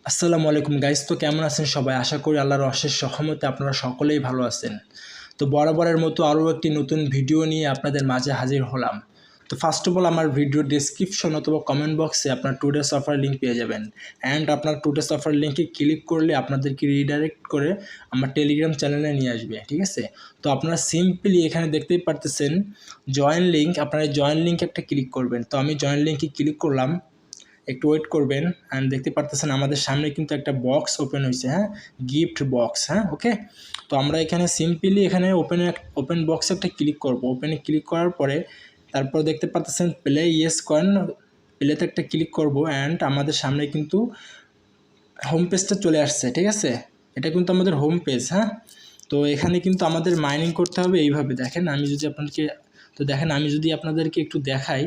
আসসালামু আলাইকুম গাইস। তো কেমন আছেন সবাই? আশা করি আল্লাহর অশেষ রহমতে আপনারা সকলেই ভালো আছেন। তো বরাবরের মতো আরও একটি নতুন ভিডিও নিয়ে আপনাদের মাঝে হাজির হলাম। তো ফার্স্ট অফ অল আমার ভিডিও ডেসক্রিপশন অথবা কমেন্ট বক্সে আপনার টুডেস অফার লিঙ্ক পেয়ে যাবেন। অ্যান্ড আপনার টুডেস অফার লিঙ্কে ক্লিক করলে আপনাদেরকে রিডাইরেক্ট করে আমার টেলিগ্রাম চ্যানেলে নিয়ে আসবে, ঠিক আছে? তো আপনারা সিম্পলি এখানে দেখতেই পারতেছেন জয়েন লিঙ্ক, আপনারা জয়েন লিঙ্কে একটা ক্লিক করবেন। তো আমি জয়েন লিঙ্কে ক্লিক করলাম, একটু ওয়েট করবেন। অ্যান্ড দেখতে পারতেছেন আমাদের সামনে কিন্তু একটা বক্স ওপেন হয়েছে, হ্যাঁ, গিফট বক্স, হ্যাঁ, ওকে। তো আমরা এখানে সিম্পলি এখানে ওপেন বক্সে একটা ক্লিক করব। ওপেনে ক্লিক করার পরে তারপর দেখতে পারতেছেন প্লে ইয়েস কয়েন, প্লেতে একটা ক্লিক করব। অ্যান্ড আমাদের সামনে কিন্তু হোম পেজটা চলে আসছে, ঠিক আছে? এটা কিন্তু আমাদের হোম পেজ, হ্যাঁ। তো এখানে কিন্তু আমাদের মাইনিং করতে হবে এইভাবে। দেখেন আমি যদি আপনাদেরকে আমি যদি আপনাদেরকে একটু দেখাই,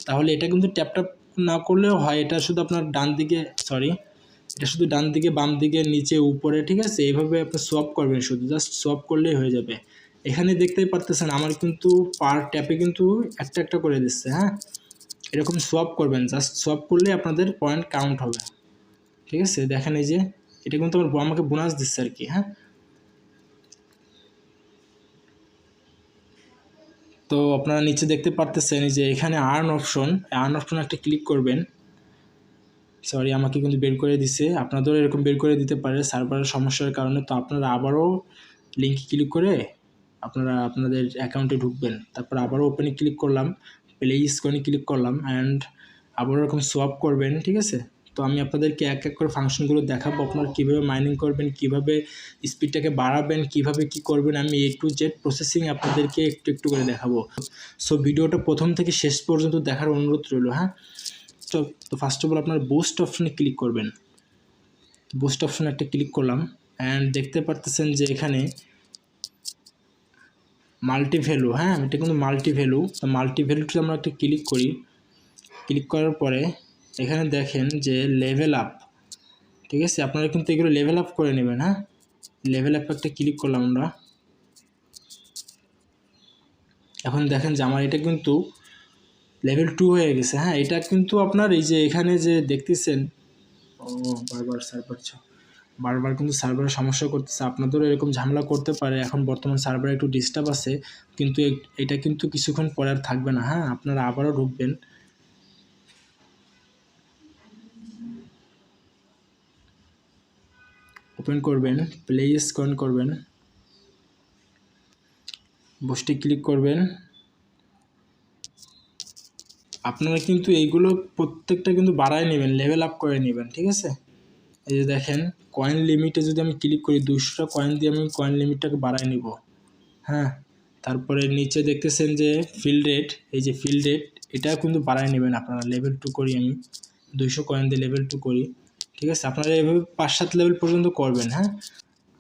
তাহলে এটা কিন্তু ট্যাপ ট্যাপ না করলেও হয়। এটা শুধু আপনার ডান দিকে, এটা শুধু ডান দিকে, বাম দিকে, নিচে, উপরে, ঠিক আছে? এইভাবে আপনি সোয়াপ করবেন, শুধু জাস্ট সোয়াপ করলেই হয়ে যাবে। এখানে দেখতেই পারতেছেন আমার কিন্তু পার ট্যাপে কিন্তু একটা একটা করে দিচ্ছে, হ্যাঁ। এরকম সোয়াপ করবেন, জাস্ট সোয়াপ করলে আপনাদের পয়েন্ট কাউন্ট হবে, ঠিক আছে? দেখেন এই যে এটা কিন্তু আমাকে বোনাস দিচ্ছে আর কি, হ্যাঁ। তো আপনারা নিচে দেখতে পারতেছেন এই যে এখানে আর্ন অপশন একটা ক্লিক করবেন। আমাকে কিন্তু বের করে দিছে, আপনাদেরও এরকম বের করে দিতে পারে সার্ভারের সমস্যার কারণে। তো আপনারা আবারও লিঙ্কে ক্লিক করে আপনারা আপনাদের অ্যাকাউন্টে ঢুকবেন। তারপর আবারও ওপেনে ক্লিক করলাম, প্লে স্কোনে ক্লিক করলাম, অ্যান্ড আবারও এরকম সোয়াপ করবেন, ঠিক আছে? তো আমি আপনাদেরকে এক এক করে ফাংশনগুলো দেখাবো, আপনারা কীভাবে মাইনিং করবেন, কীভাবে স্পিডটাকে বাড়াবেন, কীভাবে কী করবেন, আমি A to Z প্রসেসিং আপনাদেরকে একটু একটু করে দেখাবো। সো ভিডিওটা প্রথম থেকে শেষ পর্যন্ত দেখার অনুরোধ রইল, হ্যাঁ। তো ফার্স্ট অফ অল আপনার বুস্ট অপশনে ক্লিক করবেন। বুস্ট অপশনে একটা ক্লিক করলাম, অ্যান্ড দেখতে পারতেছেন যে এখানে মাল্টি ভ্যালু, হ্যাঁ, এটা কিন্তু মাল্টি ভ্যালু। তো মাল্টি ভ্যালুতে আমরা একটা ক্লিক করি। ক্লিক করার পরে এখানে দেখেন যে লেভেল আপ, ঠিক আছে? আপনারা কিন্তু এগুলো লেভেল আপ করে নেবেন, হ্যাঁ। লেভেল আপ একটা ক্লিক করলাম আমরা। এখন দেখেন যে আমার এটা কিন্তু লেভেল 2 হয়ে গেছে, হ্যাঁ। এটা কিন্তু আপনার এই যে এখানে যে দেখতেছেন, ও বারবার কিন্তু সার্ভারের সমস্যা করতেছে। আপনাদেরও এরকম ঝামেলা করতে পারে। এখন বর্তমান সার্ভারে একটু ডিস্টার্ব আছে, কিন্তু এটা কিন্তু কিছুক্ষণ পরে আর থাকবে না, হ্যাঁ। আপনারা আবারও ঢুকবেন, ওপেন করবেন, প্লে স্কোন করবেন, বুস্টে ক্লিক করবেন। আপনারা কিন্তু এইগুলো প্রত্যেকটা কিন্তু বাড়ায় নেবেন, লেভেল আপ করে নেবেন, ঠিক আছে? এই যে দেখেন কয়েন লিমিটে যদি আমি ক্লিক করি, 200টা কয়েন দিয়ে আমি কয়েন লিমিটটাকে বাড়ায় নিব, হ্যাঁ। তারপরে নিচে দেখতেছেন যে ফিল্ড রেট, এই যে ফিল্ড রেট, এটা কিন্তু বাড়ায় নেবেন আপনারা। লেভেল 2 করি আমি, 200 কয়েন দিয়ে লেভেল 2 করি, ঠিক আছে? আপনারা এভাবে 5-7 লেভেল পর্যন্ত করবেন, হ্যাঁ।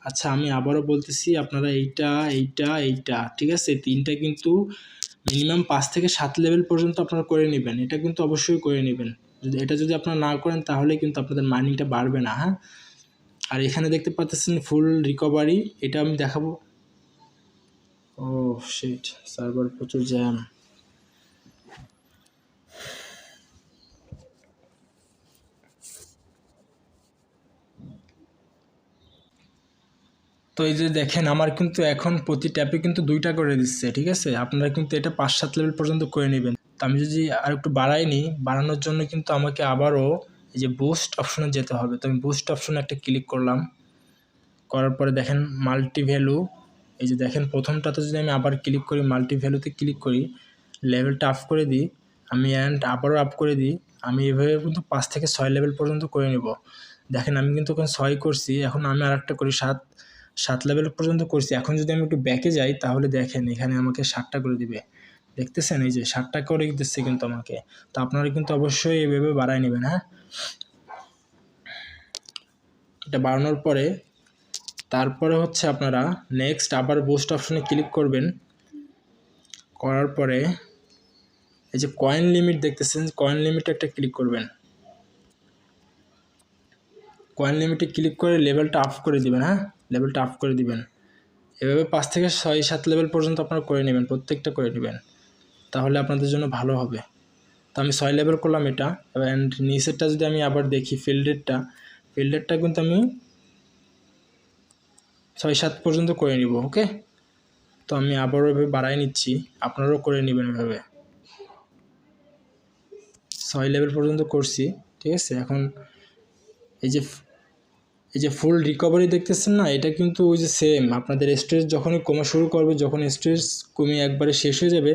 আচ্ছা, আমি আবারও বলতেছি, আপনারা এইটা, ঠিক আছে? তিনটা কিন্তু মিনিমাম 5 থেকে 7 লেভেল পর্যন্ত আপনারা করে নেবেন। এটা কিন্তু অবশ্যই করে নেবেন। যদি আপনারা না করেন তাহলে কিন্তু আপনাদের মাইনিংটা বাড়বে না, হ্যাঁ। আর এখানে দেখতে পাচ্ছেন ফুল রিকভারি, এটা আমি দেখাবো। ও শিট, সার্ভার প্রচুর জ্যাম। তো এই যে দেখেন আমার কিন্তু এখন প্রতি ট্যাপে কিন্তু 2টা করে দিচ্ছে, ঠিক আছে? আপনারা কিন্তু এটা 5-7 লেভেল পর্যন্ত করে নেবেন। তো আমি যদি আর একটু বাড়াই নিই, বাড়ানোর জন্য কিন্তু আমাকে আবারও এই যে বুস্ট অপশনে যেতে হবে। তো আমি বুস্ট অপশনে একটা ক্লিক করলাম, করার পরে দেখেন মাল্টি ভ্যালু, এই যে দেখেন প্রথমটাতে যদি আমি আবার ক্লিক করি, মাল্টি ভ্যালুতে ক্লিক করি, লেভেলটা আপ করে দিই আমি, অ্যান্ড আবারও আপ করে দিই আমি। এভাবে কিন্তু 5 থেকে 6 লেভেল পর্যন্ত করে নেব। দেখেন আমি কিন্তু ওখানে 6 করছি, এখন আমি আরেকটা করি, 7 লেভেল পর্যন্ত করছি। এখন যদি আমি একটু ব্যাকে যাই, তাহলে দেখেন এখানে আমাকে 7টা করে দিবে, দেখতেছেন? এই যে 7টা করে দিচ্ছে কিন্তু আমাকে। তো আপনারা কিন্তু অবশ্যই এভাবে বাড়ায় নেবেন, হ্যাঁ। এটা বাড়ানোর পরে তারপরে হচ্ছে আপনারা নেক্সট আবার বুস্ট অপশনে ক্লিক করবেন। করার পরে এই যে কয়েন লিমিট দেখতেছেন, কয়েন লিমিটে একটা ক্লিক করবেন। কয়েন লিমিটে ক্লিক করে লেভেলটা আপ করে দিবেন, হ্যাঁ, লেভেলটা আপ করে দিবেন। এভাবে 5 থেকে 6-7 লেভেল পর্যন্ত আপনারা করে নেবেন, প্রত্যেকটা করে নেবেন, তাহলে আপনাদের জন্য ভালো হবে। তো আমি 6 লেভেল করলাম এটা। অ্যান্ড নিচেরটা যদি আমি আবার দেখি, ফিল্ড ফিল্টারটা কিন্তু আমি 6-7 পর্যন্ত করে নিব। ওকে, তো আমি আবারও এভাবে বাড়াই নিচ্ছি, আপনারাও করে নেবেন এভাবে। 6 লেভেল পর্যন্ত করছি, ঠিক আছে। এখন এই যে ফুল রিকভারি দেখতেছেন না, এটা কিন্তু ওই যে সেম আপনাদের স্টোরেজ যখনই কমা শুরু করবে, যখন স্টোরেজ কমে একবারে শেষ হয়ে যাবে,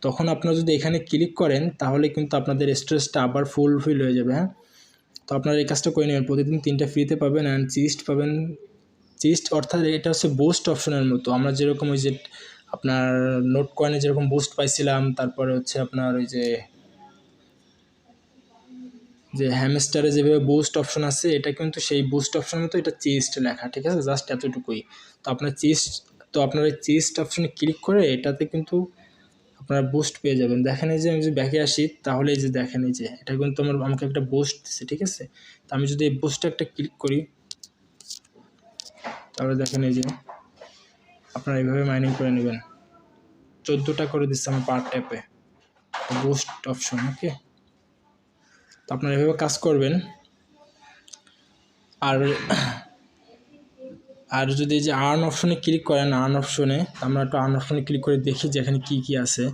তখন আপনারা যদি এখানে ক্লিক করেন তাহলে কিন্তু আপনাদের স্টোরেজটা আবার ফুলফিল হয়ে যাবে। হ্যাঁ, তো আপনারা এই কাজটা করে নেবেন। প্রতিদিন 3টা ফ্রিতে পাবেন অ্যান্ড চিস্ট পাবেন। চিস্ট অর্থাৎ এটা হচ্ছে বুস্ট অপশনের মতো, আমরা যেরকম ওই যে আপনার নোট কয়েনে যেরকম বুস্ট পাইছিলাম, তারপরে হচ্ছে আপনার ওই যে হ্যামস্টারে যেভাবে বুস্ট অপশন আছে, এটা কিন্তু সেই বুস্ট অপশনের মতো, এটা চিস্ট লেখা, ঠিক আছে, জাস্ট এতটুকুই। তো আপনার ওই চিস্ট অপশনে ক্লিক করে এটাতে কিন্তু আপনারা বুস্ট পেয়ে যাবেন। দেখেন এই যে আমি যদি ব্যাকে আসি, তাহলে এই যে দেখেন এই যে এটা কিন্তু আমাকে একটা বুস্ট দিচ্ছে, ঠিক আছে। তো আমি যদি এই বুস্টে একটা ক্লিক করি, তাহলে দেখেন এই যে আপনারা এইভাবে মাইনিং করে নেবেন। 14টা করে দিচ্ছে আমার পার ট্যাপে বুস্ট অপশন। ওকে, তো আপনারা এভাবে কাজ করবেন। আর যদি এই যে আর্ন অপশনে ক্লিক করেন, আর্ন অপশনে আমরা একটু আর্ন অপশনে ক্লিক করে দেখি যে এখানে কি আছে।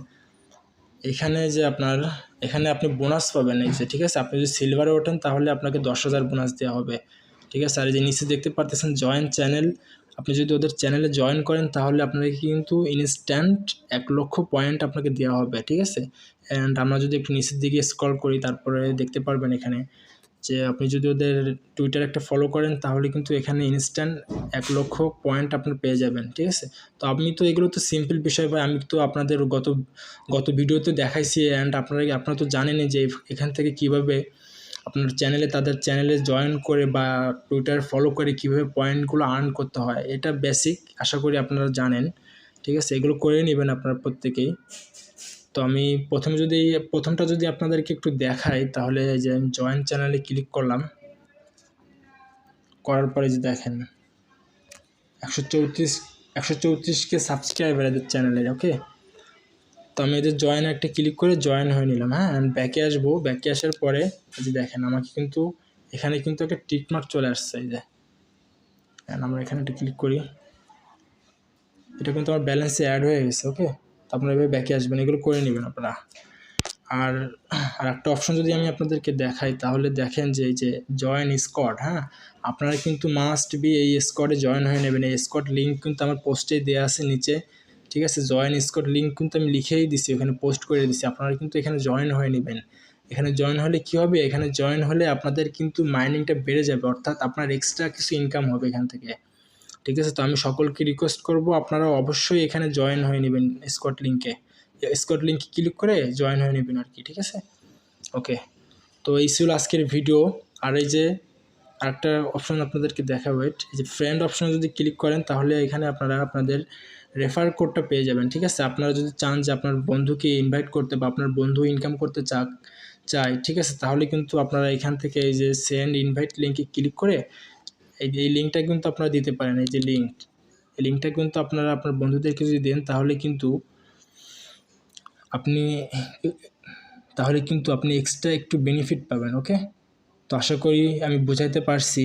এখানে যে এখানে আপনি বোনাস পাবেন এই যে, ঠিক আছে। আপনি যদি সিলভারে ওঠেন তাহলে আপনাকে 10,000 বোনাস দেওয়া হবে, ঠিক আছে। আর এই যে নিচে দেখতে পারতেছেন জয়েন চ্যানেল, আপনি যদি ওদের চ্যানেলে জয়েন করেন তাহলে আপনাকে কিন্তু ইনস্ট্যান্ট 1 লক্ষ পয়েন্ট আপনাকে দেওয়া হবে, ঠিক আছে। অ্যান্ড আমরা যদি একটু নিচের দিকে স্ক্রল করি, তারপরে দেখতে পারবেন এখানে যে আপনি যদি ওদের টুইটার একটা ফলো করেন তাহলে কিন্তু এখানে ইনস্ট্যান্ট 1 লক্ষ পয়েন্ট আপনি পেয়ে যাবেন, ঠিক আছে। তো আমি তো এগুলো তো সিম্পল বিষয় ভাই, আমি তো আপনাদের গত ভিডিওতে দেখাইছি। অ্যান্ড আপনারা তো জানেনই যে এখান থেকে কিভাবে আপনার তাদের চ্যানেলে জয়েন করে বা টুইটার ফলো করে কিভাবে পয়েন্টগুলো আর্ন করতে হয়, এটা বেসিক আশা করি আপনারা জানেন, ঠিক আছে। এগুলো করে নেবেন আপনারা প্রত্যেকেই। তো আমি প্রথমটা যদি আপনাদেরকে একটু দেখাই, তাহলে যে আমি জয়েন চ্যানেলে ক্লিক করলাম, করার পরে যে দেখেন 134কে সাবস্ক্রাইবার এদের চ্যানেলের। ওকে, তো আমি এদের জয়েন একটা ক্লিক করে জয়েন হয়ে নিলাম। হ্যাঁ, আমি ব্যাকে আসবো। ব্যাকে আসার পরে যে দেখেন আমাকে কিন্তু এখানে কিন্তু একটা টিকমার্ক চলে আসছে, এই যে আমরা এখানে একটা ক্লিক করি, এটা কিন্তু আমার ব্যালেন্সে অ্যাড হয়ে গেছে। ওকে, তো আপনারা এভাবে ব্যাকে আসবেন, এগুলো করে নেবেন আপনারা। আর একটা অপশন যদি আমি আপনাদেরকে দেখাই, তাহলে দেখেন যে এই যে জয়েন স্কোয়াড। হ্যাঁ, আপনারা কিন্তু মাস্ট বি এই স্কোয়াডে জয়েন হয়ে নেবেন। এই স্কোয়াড লিঙ্ক কিন্তু আমার পোস্টে দেওয়া আছে নিচে, ঠিক আছে। জয়েন স্কোয়াড লিঙ্ক কিন্তু আমি লিখেই দিছি, ওখানে পোস্ট করে দিছি। আপনারা কিন্তু এখানে জয়েন হয়ে নেবেন। এখানে জয়েন হলে কি হবে, এখানে জয়েন হলে আপনাদের কিন্তু মাইনিংটা বেড়ে যাবে, অর্থাৎ আপনার এক্সট্রা কিছু ইনকাম হবে এখান থেকে, ঠিক আছে। তো আমি সকলকে রিকোয়েস্ট করব আপনারা অবশ্যই এখানে জয়েন হয়ে নেবেন স্কোয়াড লিঙ্কে ক্লিক করে জয়েন হয়ে নেবেন আর কি, ঠিক আছে। ওকে, তো এই ছিল আজকের ভিডিও। আর এই যে আরেকটা অপশন আপনাদেরকে দেখাবো, এই যে ফ্রেন্ড অপশনে যদি ক্লিক করেন তাহলে এখানে আপনারা আপনাদের রেফার কোডটা পেয়ে যাবেন, ঠিক আছে। আপনারা যদি চান যে আপনার বন্ধুকে ইনভাইট করতে বা আপনার বন্ধু ইনকাম করতে চায়, ঠিক আছে, তাহলে কিন্তু আপনারা এখান থেকে এই যে সেন্ড ইনভাইট লিঙ্কে ক্লিক করে এই লিঙ্কটা কিন্তু আপনারা দিতে পারেন। এই যে এই লিঙ্কটা কিন্তু আপনারা আপনার বন্ধুদেরকে যদি দেন তাহলে কিন্তু আপনি এক্সট্রা একটু বেনিফিট পাবেন। ওকে, তো আশা করি আমি বোঝাইতে পারছি।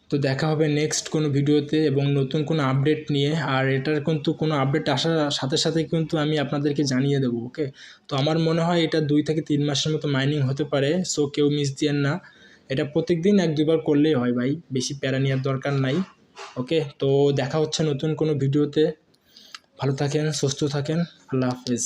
তো দেখা হবে নেক্সট কোনো ভিডিওতে এবং নতুন কোনো আপডেট নিয়ে। আর এটার কিন্তু কোনো আপডেট আসার সাথে সাথে কিন্তু আমি আপনাদেরকে জানিয়ে দেবো। ওকে, তো আমার মনে হয় এটা 2 থেকে 3 মাসের মতো মাইনিং হতে পারে। সো কেউ মিস দিয়েন না, এটা প্রত্যেকদিন 1-2 বার করলেই হয় ভাই, বেশি প্যারা নেওয়ার দরকার নাই। ওকে, তো দেখা হচ্ছে নতুন কোনো ভিডিওতে। ভালো থাকেন, সুস্থ থাকেন, আল্লাহ হাফেজ।